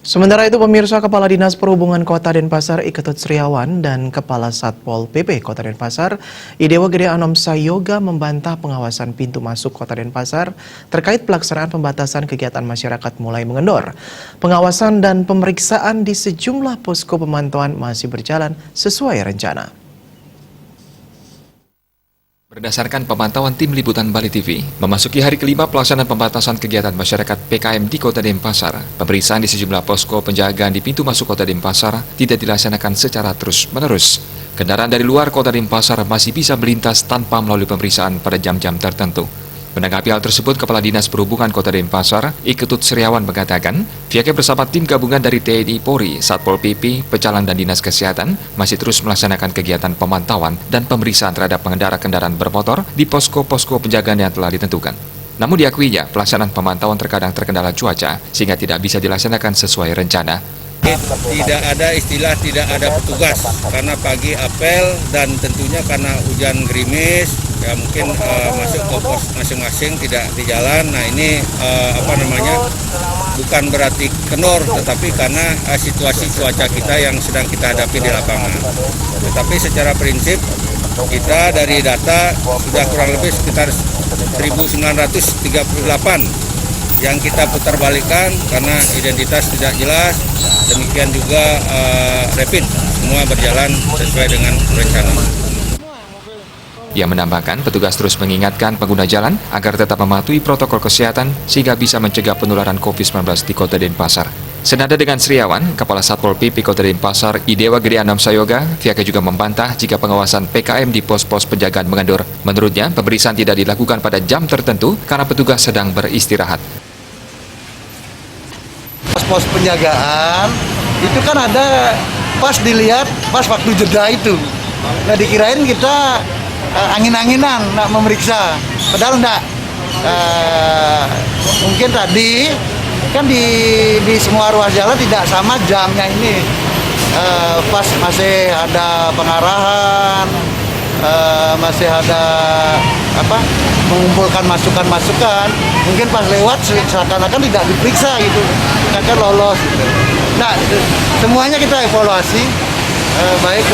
Sementara itu, pemirsa, Kepala Dinas Perhubungan Kota Denpasar Iketut Sriawan dan Kepala Satpol PP Kota Denpasar Idewa Gede Anom Sayoga membantah pengawasan pintu masuk Kota Denpasar terkait pelaksanaan pembatasan kegiatan masyarakat mulai mengendor. Pengawasan dan pemeriksaan di sejumlah posko pemantauan masih berjalan sesuai rencana. Berdasarkan pemantauan tim liputan Bali TV, memasuki hari kelima pelaksanaan pembatasan kegiatan masyarakat PKM di Kota Denpasar, pemeriksaan di sejumlah posko penjagaan di pintu masuk Kota Denpasar tidak dilaksanakan secara terus-menerus. Kendaraan dari luar Kota Denpasar masih bisa melintas tanpa melalui pemeriksaan pada jam-jam tertentu. Menanggapi hal tersebut, Kepala Dinas Perhubungan Kota Denpasar, Iketut Sriawan mengatakan, pihaknya bersama tim gabungan dari TNI Polri, Satpol PP, Pecalang dan Dinas Kesehatan masih terus melaksanakan kegiatan pemantauan dan pemeriksaan terhadap pengendara kendaraan bermotor di posko-posko penjagaan yang telah ditentukan. Namun diakuinya, pelaksanaan pemantauan terkadang terkendala cuaca sehingga tidak bisa dilaksanakan sesuai rencana. Tidak ada istilah tidak ada petugas karena pagi apel dan tentunya karena hujan gerimis ya mungkin masuk ke pos masing-masing tidak di jalan. Nah ini bukan berarti kendor tetapi karena situasi cuaca kita yang sedang kita hadapi di lapangan. Tetapi secara prinsip kita dari data sudah kurang lebih sekitar 1938 yang kita putar balikan karena identitas tidak jelas, demikian juga rapid, semua berjalan sesuai dengan rencana. Ia menambahkan petugas terus mengingatkan pengguna jalan agar tetap mematuhi protokol kesehatan sehingga bisa mencegah penularan COVID-19 di Kota Denpasar. Senada dengan Sriawan, Kepala Satpol PP Kota Denpasar Idewa Gede Anom Sayoga, pihaknya juga membantah jika pengawasan PKM di pos-pos penjagaan mengendur. Menurutnya, pemeriksaan tidak dilakukan pada jam tertentu karena petugas sedang beristirahat. Pos penjagaan itu kan ada pas dilihat pas waktu jeda itu. Nah dikirain kita angin-anginan nak memeriksa, padahal enggak. Mungkin tadi kan di semua ruas jalan tidak sama jamnya ini. Pas masih ada pengarahan, masih ada mengumpulkan masukan-masukan, mungkin pas lewat seakan-akan tidak diperiksa gitu, kan lolos gitu. Nah semuanya kita evaluasi, baik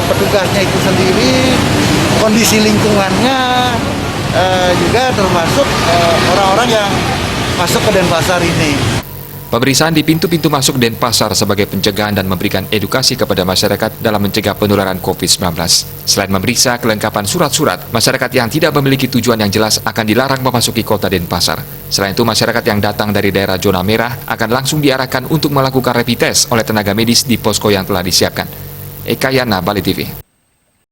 petugasnya itu sendiri, kondisi lingkungannya, juga termasuk orang-orang yang masuk ke Denpasar ini. Pemeriksaan di pintu-pintu masuk Denpasar sebagai pencegahan dan memberikan edukasi kepada masyarakat dalam mencegah penularan COVID-19. Selain memeriksa kelengkapan surat-surat, masyarakat yang tidak memiliki tujuan yang jelas akan dilarang memasuki Kota Denpasar. Selain itu, masyarakat yang datang dari daerah zona merah akan langsung diarahkan untuk melakukan rapid test oleh tenaga medis di posko yang telah disiapkan. Eka Yana, Bali TV.